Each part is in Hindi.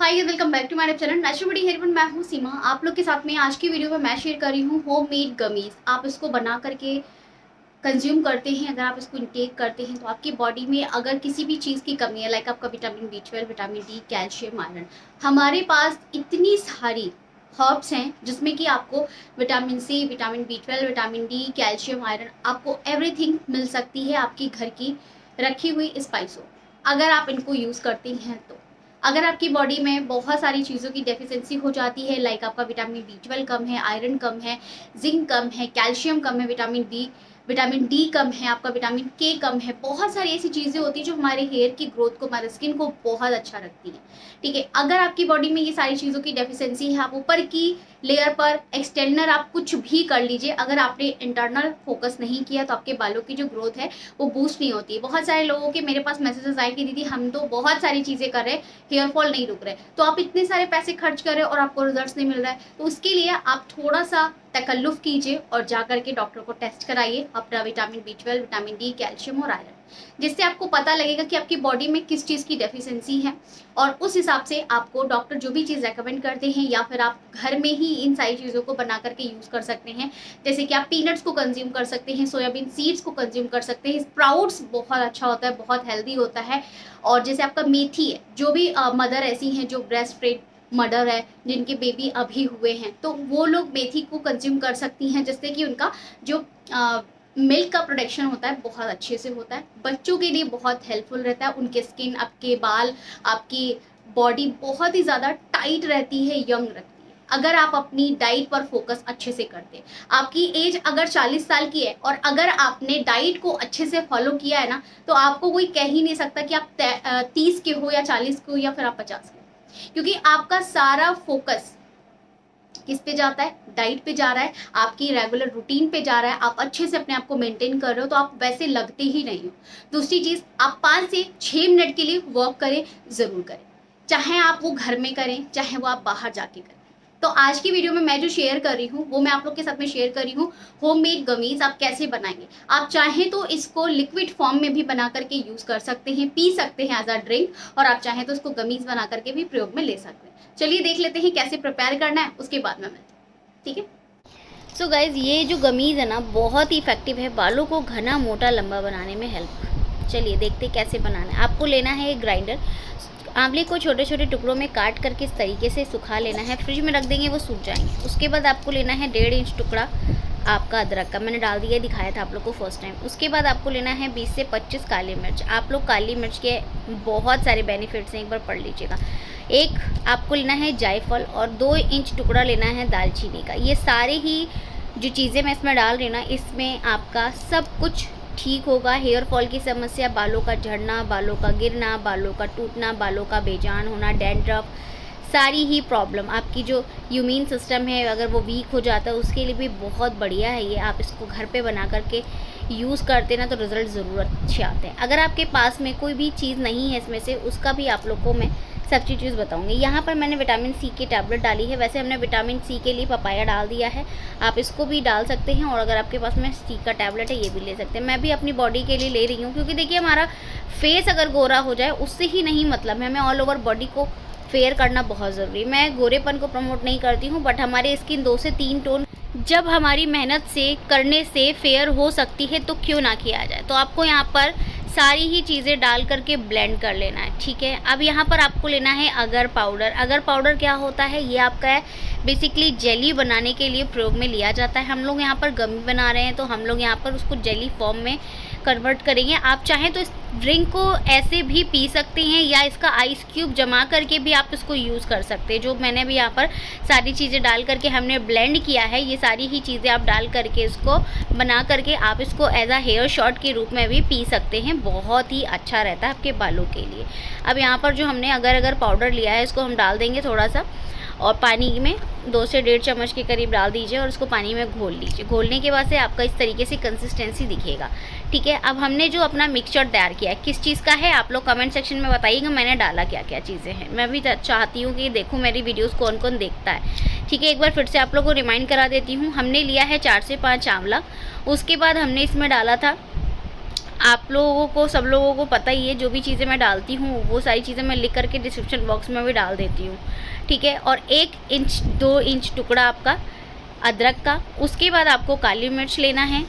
Hi welcome back to my channel natural hair में मैं हूँ सीमा। आप लोग के साथ में आज की वीडियो में मैं शेयर कर रही हूँ होममेड गमीज। आप इसको बना करके कंज्यूम करते हैं, अगर आप इसको इनटेक करते हैं तो आपकी बॉडी में अगर किसी भी चीज़ की कमी है, लाइक आपका vitamin B12, vitamin D, calcium, iron, हमारे पास इतनी सारी हर्ब्स हैं जिसमें कि आपको vitamin C, vitamin B12, vitamin D, calcium, iron, आपको एवरीथिंग मिल सकती है आपकी घर की रखी हुई स्पाइसों, अगर आप इनको यूज़ करते हैं तो। अगर आपकी बॉडी में बहुत सारी चीज़ों की डेफिशिएंसी हो जाती है, लाइक आपका विटामिन B12 कम है, आयरन कम है, जिंक कम है, कैल्शियम कम है, विटामिन डी कम है, आपका विटामिन के कम है, बहुत सारी ऐसी चीज़ें होती हैं जो हमारे हेयर की ग्रोथ को, हमारे स्किन को बहुत अच्छा रखती है। ठीक है, अगर आपकी बॉडी में ये सारी चीज़ों की डेफिशिएंसी है, आप ऊपर की लेयर पर एक्सटेंडर आप कुछ भी कर लीजिए, अगर आपने इंटरनल फोकस नहीं किया तो आपके बालों की जो ग्रोथ है वो बूस्ट नहीं होती है। बहुत सारे लोगों के मेरे पास मैसेजेस आए कि दीदी हम तो बहुत सारी चीज़ें कर रहे हैं, हेयर फॉल नहीं रुक रहे, तो आप इतने सारे पैसे खर्च कर रहे हो और आपको रिजल्ट्स नहीं मिल रहा है, तो उसके लिए आप थोड़ा सा तकल्लुफ़ कीजिए और जा करके डॉक्टर को टेस्ट कराइए अपना vitamin B12, vitamin D, calcium और आयरन, जिससे आपको पता लगेगा कि आपकी बॉडी में किस चीज़ की डेफिशिएंसी है और उस हिसाब से आपको डॉक्टर जो भी चीज़ रेकमेंड करते हैं, या फिर आप घर में ही इन सारी चीज़ों को बना करके यूज़ कर सकते हैं। जैसे कि आप पीनट्स को कंज्यूम कर सकते हैं, सोयाबीन सीड्स को कंज्यूम कर सकते हैं, स्प्राउट्स बहुत अच्छा होता है, बहुत हेल्दी होता है। और जैसे आपका मेथी है, जो भी मदर ऐसी हैं जो ब्रेस्ट फेड मदर है, जिनके बेबी अभी हुए हैं, तो वो लोग मेथी को कंज्यूम कर सकती हैं, जिससे कि उनका जो मिल्क का प्रोडक्शन होता है बहुत अच्छे से होता है। बच्चों के लिए बहुत हेल्पफुल रहता है, उनके स्किन, आपके बाल, आपकी बॉडी बहुत ही ज़्यादा टाइट रहती है, यंग रखती है, अगर आप अपनी डाइट पर फोकस अच्छे से करते हैं। आपकी एज अगर 40 साल की है और अगर आपने डाइट को अच्छे से फॉलो किया है ना, तो आपको कोई कह ही नहीं सकता कि आप 30 के हो या 40 के हो या फिर आप 50 के हो, क्योंकि आपका सारा फोकस किस पे जाता है? डाइट पे जा रहा है, आपकी रेगुलर रूटीन पे जा रहा है, आप अच्छे से अपने आप को मेंटेन कर रहे हो, तो आप वैसे लगते ही नहीं हो। दूसरी चीज़, आप 5 से 6 मिनट के लिए वॉक करें, ज़रूर करें, चाहे आप वो घर में करें, चाहे वो आप बाहर जाके करें। तो आज की वीडियो में मैं जो शेयर कर रही हूँ वो मैं आप लोग के साथ में शेयर कर रही हूँ होममेड गमीज आप कैसे बनाएंगे। आप चाहें तो इसको लिक्विड फॉर्म में भी बना करके यूज़ कर सकते हैं, पी सकते हैं एज अ ड्रिंक, और आप चाहें तो इसको गमीज बना करके भी प्रयोग में ले सकते हैं। चलिए देख लेते हैं कैसे प्रिपेयर करना है, उसके बाद में मिलते हैं। ठीक है, सो गाइज, ये जो गमीज़ है ना बहुत ही इफेक्टिव है बालों को घना, मोटा, लंबा बनाने में हेल्प। चलिए देखते हैं कैसे बनाना है। आपको लेना है एक ग्राइंडर, आंवले को छोटे छोटे टुकड़ों में काट करके इस तरीके से सुखा लेना है, फ्रिज में रख देंगे, वो सूख जाएंगे। उसके बाद आपको लेना है 1.5 इंच टुकड़ा आपका अदरक का, मैंने डाल दिया, दिखाया था आप लोग को फर्स्ट टाइम। उसके बाद आपको लेना है 20 से 25 काली मिर्च। आप लोग काली मिर्च के बहुत सारे बेनिफिट्स हैं, एक बार पढ़ लीजिएगा। एक आपको लेना है जायफल और 2 इंच टुकड़ा लेना है दालचीनी का। ये सारे ही जो चीज़ें मैं इसमें डाल रही ना, इसमें आपका सब कुछ ठीक होगा। हेयर फॉल की समस्या, बालों का झड़ना, बालों का गिरना, बालों का टूटना, बालों का बेजान होना, डैंड्रफ, सारी ही प्रॉब्लम, आपकी जो इम्यून सिस्टम है अगर वो वीक हो जाता है उसके लिए भी बहुत बढ़िया है ये। आप इसको घर पे बना करके यूज़ करते ना तो रिज़ल्ट ज़रूर अच्छे आते हैं। अगर आपके पास में कोई भी चीज़ नहीं है इसमें से, उसका भी आप लोग को मैं सब्स्टिट्यूट बताऊंगी। यहाँ पर मैंने विटामिन सी की टैबलेट डाली है, वैसे हमने विटामिन सी के लिए पपाया डाल दिया है, आप इसको भी डाल सकते हैं, और अगर आपके पास में सी का टैबलेट है ये भी ले सकते हैं। मैं भी अपनी बॉडी के लिए ले रही हूँ, क्योंकि देखिए हमारा फेस अगर गोरा हो जाए उससे ही नहीं मतलब है, हमें ऑल ओवर बॉडी को फेयर करना बहुत ज़रूरी। मैं गोरेपन को प्रमोट नहीं करती हूँ, बट हमारे स्किन 2 से 3 टोन जब हमारी मेहनत से करने से फेयर हो सकती है तो क्यों ना किया जाए। तो आपको यहाँ पर सारी ही चीज़ें डाल करके ब्लेंड कर लेना है। ठीक है, अब यहाँ पर आपको लेना है अगर पाउडर। अगर पाउडर क्या होता है, ये आपका है बेसिकली जेली बनाने के लिए प्रयोग में लिया जाता है। हम लोग यहाँ पर गमी बना रहे हैं तो हम लोग यहाँ पर उसको जेली फॉर्म में कन्वर्ट करेंगे। आप चाहें तो इस ड्रिंक को ऐसे भी पी सकते हैं, या इसका आइस क्यूब जमा करके भी आप इसको यूज़ कर सकते हैं। जो मैंने भी यहाँ पर सारी चीज़ें डाल करके हमने ब्लेंड किया है, ये सारी ही चीज़ें आप डाल करके इसको बना करके आप इसको एज अ हेयर शॉट के रूप में भी पी सकते हैं, बहुत ही अच्छा रहता है आपके बालों के लिए। अब यहाँ पर जो हमने अगर पाउडर लिया है इसको हम डाल देंगे थोड़ा सा, और पानी में 2 से 1.5 चम्मच के करीब डाल दीजिए और इसको पानी में घोल लीजिए। घोलने के बाद से आपका इस तरीके से कंसिस्टेंसी दिखेगा। ठीक है, अब हमने जो अपना मिक्सचर तैयार किया है किस चीज़ का है आप लोग कमेंट सेक्शन में बताइएगा, मैंने डाला क्या क्या चीज़ें हैं। मैं भी चाहती हूँ कि देखूँ मेरी वीडियोज़ कौन कौन देखता है। ठीक है, एक बार फिर से आप लोग को रिमाइंड करा देती हूँ। हमने लिया है 4 से 5 आंवला, उसके बाद हमने इसमें डाला था आप लोगों को, सब लोगों को पता ही है, जो भी चीज़ें मैं डालती हूँ वो सारी चीज़ें मैं लिख करके डिस्क्रिप्शन बॉक्स में भी डाल देती हूँ, ठीक है। और 1 इंच 2 इंच टुकड़ा आपका अदरक का। उसके बाद आपको काली मिर्च लेना है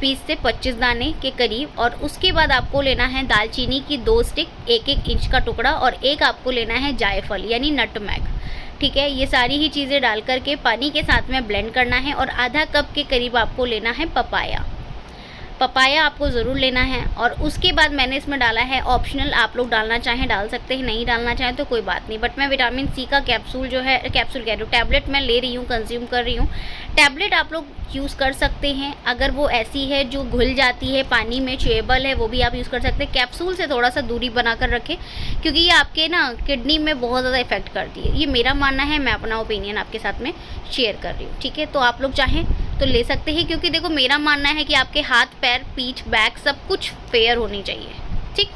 20 से 25 दाने के करीब, और उसके बाद आपको लेना है दालचीनी की 2 स्टिक 1-1 इंच का टुकड़ा, और एक आपको लेना है जायफल यानी नटमैग, ठीक है। ये सारी ही चीज़ें डाल करके पानी के साथ में ब्लेंड करना है। और आधा कप के करीब आपको लेना है पपाया। पपाया आपको ज़रूर लेना है। और उसके बाद मैंने इसमें डाला है ऑप्शनल, आप लोग डालना चाहें डाल सकते हैं, नहीं डालना चाहें तो कोई बात नहीं, बट मैं विटामिन सी का कैप्सूल जो है, कैप्सूल कह रही हूँ, टैबलेट मैं ले रही हूँ, कंज्यूम कर रही हूँ। टैबलेट आप लोग यूज़ कर सकते हैं, अगर वो ऐसी है जो घुल जाती है पानी में, चुएबल है, वो भी आप यूज़ कर सकते हैं। कैप्सूल से थोड़ा सा दूरी बनाकर रखें, क्योंकि ये आपके ना किडनी में बहुत ज़्यादा इफेक्ट करती है। ये मेरा मानना है, मैं अपना ओपिनियन आपके साथ में शेयर कर रही हूँ, ठीक है। तो आप लोग चाहें तो ले सकते हैं, क्योंकि देखो मेरा मानना है कि आपके हाथ पैर पीठ बैक सब कुछ फेयर होनी चाहिए, ठीक।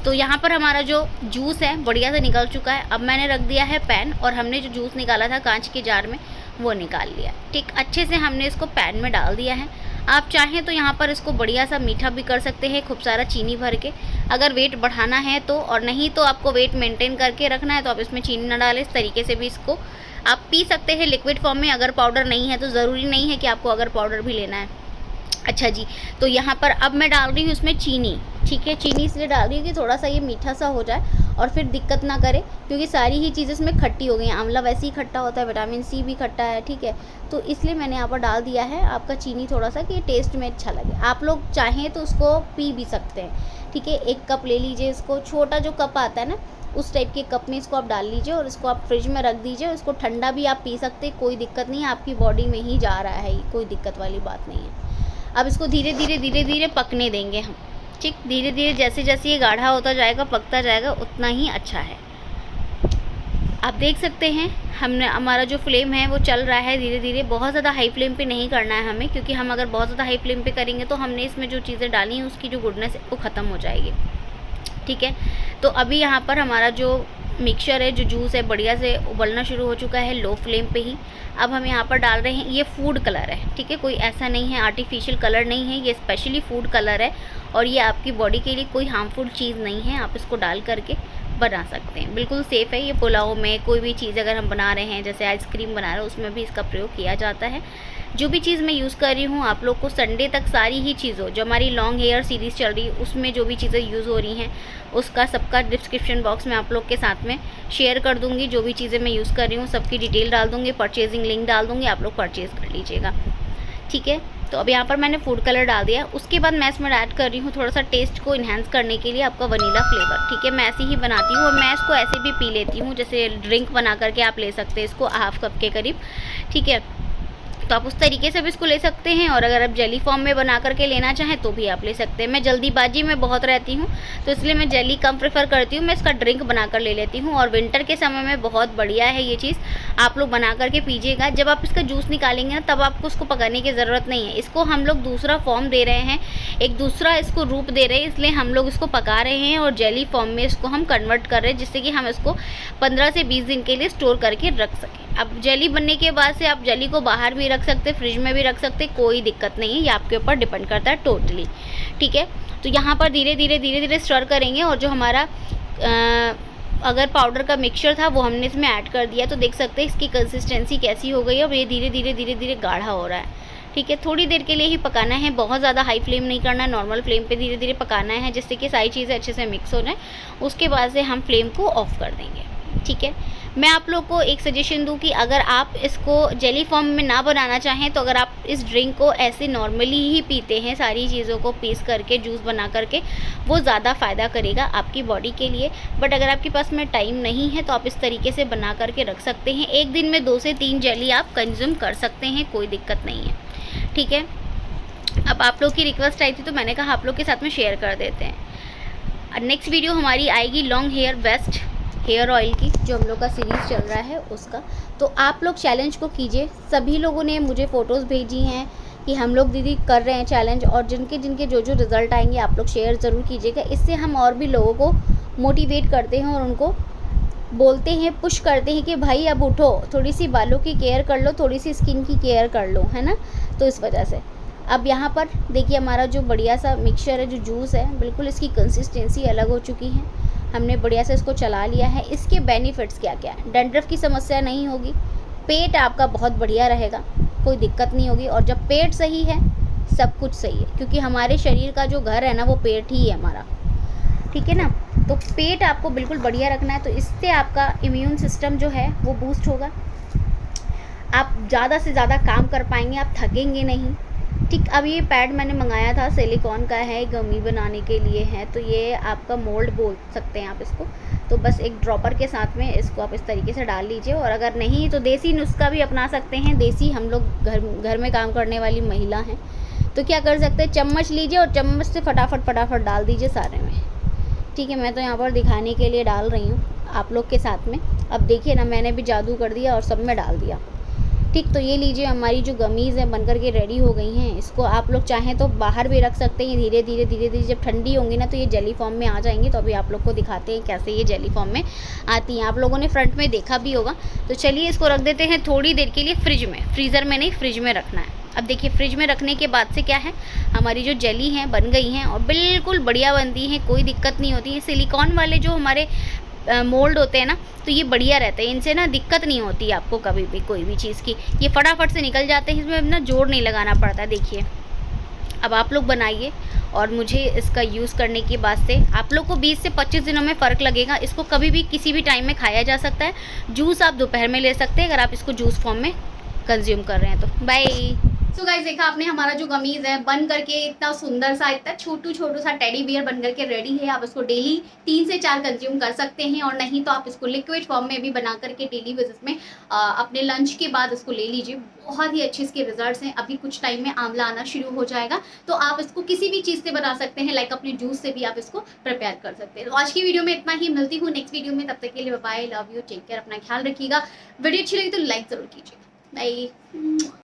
तो यहाँ पर हमारा जो जूस है बढ़िया से निकल चुका है। अब मैंने रख दिया है पैन, और हमने जो जूस निकाला था कांच के जार में वो निकाल लिया, ठीक। अच्छे से हमने इसको पैन में डाल दिया है। आप चाहें तो यहाँ पर इसको बढ़िया सा मीठा भी कर सकते हैं, खूब सारा चीनी भर के, अगर वेट बढ़ाना है तो। और नहीं तो आपको वेट मेंटेन करके रखना है तो आप इसमें चीनी ना डालें। इस तरीके से भी इसको आप पी सकते हैं लिक्विड फॉर्म में, अगर पाउडर नहीं है तो ज़रूरी नहीं है कि आपको अगर पाउडर भी लेना है। अच्छा जी, तो यहाँ पर अब मैं डाल रही हूँ इसमें चीनी, ठीक है। चीनी इसलिए डाल रही हूँ कि थोड़ा सा ये मीठा सा हो जाए और फिर दिक्कत ना करे, क्योंकि सारी ही चीज़ें इसमें खट्टी हो गई हैं। आंवला वैसे ही खट्टा होता है, विटामिन सी भी खट्टा है, ठीक है। तो इसलिए मैंने यहाँ पर डाल दिया है आपका चीनी थोड़ा सा, कि टेस्ट में अच्छा लगे। आप लोग चाहें तो उसको पी भी सकते हैं, ठीक है। 1 कप ले लीजिए इसको, छोटा जो कप आता है ना उस टाइप के कप में इसको आप डाल लीजिए, और इसको आप फ्रिज में रख दीजिए। इसको ठंडा भी आप पी सकते हैं, कोई दिक्कत नहीं है, आपकी बॉडी में ही जा रहा है, कोई दिक्कत वाली बात नहीं है। अब इसको धीरे धीरे पकने देंगे हम, ठीक। धीरे धीरे जैसे जैसे ये गाढ़ा होता जाएगा, पकता जाएगा, उतना ही अच्छा है। आप देख सकते हैं हमने, हमारा जो फ्लेम है वो चल रहा है धीरे धीरे। बहुत ज़्यादा हाई फ्लेम पे नहीं करना है हमें, क्योंकि हम अगर बहुत ज़्यादा हाई फ्लेम पे करेंगे तो हमने इसमें जो चीज़ें डाली हैं उसकी जो गुडनेस है वो ख़त्म हो जाएगी, ठीक है। तो अभी यहाँ पर हमारा जो मिक्सचर है, जो जूस है, बढ़िया से उबलना शुरू हो चुका है लो फ्लेम पे ही। अब हम यहाँ पर डाल रहे हैं, ये फूड कलर है, ठीक है। कोई ऐसा नहीं है, आर्टिफिशियल कलर नहीं है, ये स्पेशली फूड कलर है, और ये आपकी बॉडी के लिए कोई हार्मफुल चीज़ नहीं है। आप इसको डाल करके बना सकते हैं, बिल्कुल सेफ़ है। ये पुलाव में कोई भी चीज़ अगर हम बना रहे हैं, जैसे आइसक्रीम बना रहे हैं, उसमें भी इसका प्रयोग किया जाता है। जो भी चीज़ मैं यूज़ कर रही हूँ, आप लोग को संडे तक सारी ही चीज़ों, जो हमारी लॉन्ग हेयर सीरीज़ चल रही है उसमें जो भी चीज़ें यूज़ हो रही हैं उसका सबका डिस्क्रिप्शन बॉक्स में आप लोग के साथ में शेयर कर दूँगी। जो भी चीज़ें मैं यूज़ कर रही हूँ सबकी डिटेल डाल दूँगी, परचेजिंग लिंक डाल दूँगी, आप लोग परचेज़ कर लीजिएगा, ठीक है। तो अब यहाँ पर मैंने फूड कलर डाल दिया। उसके बाद मैं इसमें ऐड कर रही हूँ थोड़ा सा टेस्ट को इन्हेंस करने के लिए आपका वनीला फ्लेवर, ठीक है। मैं ऐसे ही बनाती हूँ, और मैं इसको ऐसे भी पी लेती हूँ, जैसे ड्रिंक बना करके आप ले सकते हैं इसको, ½ कप के करीब, ठीक है। तो आप उस तरीके से भी इसको ले सकते हैं, और अगर आप जेली फॉर्म में बना करके लेना चाहें तो भी आप ले सकते हैं। मैं जल्दीबाजी में बहुत रहती हूँ तो इसलिए मैं जेली कम प्रेफर करती हूँ, मैं इसका ड्रिंक बनाकर ले लेती हूँ। और विंटर के समय में बहुत बढ़िया है ये चीज़, आप लोग बना करके पीजिएगा। जब आप इसका जूस निकालेंगे ना तब आपको उसको पकाने की ज़रूरत नहीं है, इसको हम लोग दूसरा फॉर्म दे रहे हैं, एक दूसरा इसको रूप दे रहे हैं, इसलिए हम लोग इसको पका रहे हैं और जेली फॉर्म में इसको हम कन्वर्ट कर रहे हैं, जिससे कि हम इसको 15 से 20 दिन के लिए स्टोर करके रख सकें। अब जेली बनने के बाद से आप जेली को बाहर भी रख सकते, फ्रिज में भी रख सकते, कोई दिक्कत नहीं है, ये आपके ऊपर डिपेंड करता है टोटली, ठीक है। तो यहाँ पर धीरे धीरे स्टर करेंगे, और जो हमारा अगर पाउडर का मिक्सचर था वो हमने इसमें ऐड कर दिया, तो देख सकते हैं इसकी कंसिस्टेंसी कैसी हो गई है। अब ये धीरे धीरे गाढ़ा हो रहा है, ठीक है। थोड़ी देर के लिए ही पकाना है, बहुत ज़्यादा हाई फ्लेम नहीं करना है, नॉर्मल फ्लेम पे धीरे धीरे पकाना है, जिससे कि सारी चीज़ें अच्छे से मिक्स हो जाए। उसके बाद से हम फ्लेम को ऑफ कर देंगे, ठीक है। मैं आप लोग को एक सजेशन दूं कि अगर आप इसको जेली फॉर्म में ना बनाना चाहें तो अगर आप इस ड्रिंक को ऐसे नॉर्मली ही पीते हैं, सारी चीज़ों को पीस करके जूस बना करके, वो ज़्यादा फ़ायदा करेगा आपकी बॉडी के लिए। बट अगर आपके पास में टाइम नहीं है तो आप इस तरीके से बना करके रख सकते हैं। एक दिन में 2 से 3 जेली आप कंज्यूम कर सकते हैं, कोई दिक्कत नहीं है, ठीक है। अब आप लोग की रिक्वेस्ट आई थी तो मैंने कहा आप लोग के साथ में शेयर कर देते हैं। नेक्स्ट वीडियो हमारी आएगी long hair best hair oil की, जो हम लोग का सीरीज़ चल रहा है उसका। तो आप लोग चैलेंज को कीजिए। सभी लोगों ने मुझे फ़ोटोज़ भेजी हैं कि हम लोग दीदी कर रहे हैं चैलेंज, और जिनके जो रिज़ल्ट आएंगे आप लोग शेयर ज़रूर कीजिएगा। इससे हम और भी लोगों को मोटिवेट करते हैं और उनको बोलते हैं, पुश करते हैं कि भाई अब उठो, थोड़ी सी बालों की केयर कर लो, थोड़ी सी स्किन की केयर कर लो, है ना। तो इस वजह से अब यहाँ पर देखिए हमारा जो बढ़िया सा मिक्सचर है, जो जूस है, बिल्कुल इसकी कंसिस्टेंसी अलग हो चुकी है। हमने बढ़िया से इसको चला लिया है। इसके बेनिफिट्स क्या क्या है? डैंड्रफ की समस्या नहीं होगी, पेट आपका बहुत बढ़िया रहेगा, कोई दिक्कत नहीं होगी। और जब पेट सही है सब कुछ सही है, क्योंकि हमारे शरीर का जो घर है ना वो पेट ही है हमारा, ठीक है ना। तो पेट आपको बिल्कुल बढ़िया रखना है, तो इससे आपका इम्यून सिस्टम जो है वो बूस्ट होगा, आप ज़्यादा से ज़्यादा काम कर पाएंगे, आप थकेंगे नहीं, ठीक। अब ये पैड मैंने मंगाया था, सिलिकॉन का है, गमी बनाने के लिए है, तो ये आपका मोल्ड बोल सकते हैं आप इसको। तो बस एक ड्रॉपर के साथ में इसको आप इस तरीके से डाल लीजिए, और अगर नहीं तो देसी नुस्खा भी अपना सकते हैं। देसी, हम लोग घर में काम करने वाली महिला हैं, तो क्या कर सकते हैं, चम्मच लीजिए और चम्मच से फटाफट डाल दीजिए सारे में, ठीक है। मैं तो यहाँ पर दिखाने के लिए डाल रही हूँ आप लोग के साथ में। अब देखिए ना, मैंने भी जादू कर दिया और सब में डाल दिया, ठीक। तो ये लीजिए, हमारी जो गमीज़ हैं बनकर के रेडी हो गई हैं। इसको आप लोग चाहें तो बाहर भी रख सकते हैं, धीरे धीरे जब ठंडी होंगी ना तो ये जेली फॉर्म में आ जाएंगी। तो अभी आप लोग को दिखाते हैं कैसे ये जेली फॉर्म में आती हैं। आप लोगों ने फ्रंट में देखा भी होगा। तो चलिए इसको रख देते हैं थोड़ी देर के लिए फ्रिज में, फ्रीज़र में नहीं, फ्रिज में रखना है। अब देखिए फ्रिज में रखने के बाद से क्या है, हमारी जो जेली हैं बन गई हैं और बिल्कुल बढ़िया बनती हैं, कोई दिक्कत नहीं होती है। सिलिकॉन वाले जो हमारे मोल्ड होते हैं ना, तो ये बढ़िया रहते हैं, इनसे ना दिक्कत नहीं होती आपको कभी भी कोई भी चीज़ की, ये फटाफट से निकल जाते हैं, इसमें ना जोर नहीं लगाना पड़ता। देखिए अब आप लोग बनाइए, और मुझे इसका यूज़ करने के बाद से आप लोग को 20 से 25 दिनों में फ़र्क लगेगा। इसको कभी भी किसी भी टाइम में खाया जा सकता है। जूस आप दोपहर में ले सकते हैं अगर आप इसको जूस फॉर्म में कंज्यूम कर रहे हैं तो। बाय। सो गाइस, देखा आपने, हमारा जो गमीज है बन करके इतना सुंदर सा, इतना छोटू सा टेडी बियर बन करके रेडी है। आप इसको डेली 3 से 4 कंज्यूम कर सकते हैं, और नहीं तो आप इसको लिक्विड फॉर्म में भी बना करके डेली बेसिस में अपने लंच के बाद इसको ले लीजिए। बहुत ही अच्छे इसके रिजल्ट्स हैं। अभी कुछ टाइम में आंवला आना शुरू हो जाएगा, तो आप इसको किसी भी चीज़ से बना सकते हैं, लाइक अपने जूस से भी आप इसको प्रिपेयर कर सकते हैं। तो आज की वीडियो में इतना ही, मिलती हूँ नेक्स्ट वीडियो में, तब तक के लिए bye, love you, take care, अपना ख्याल रखिएगा। वीडियो अच्छी लगी तो लाइक जरूर कीजिएगा। बाय।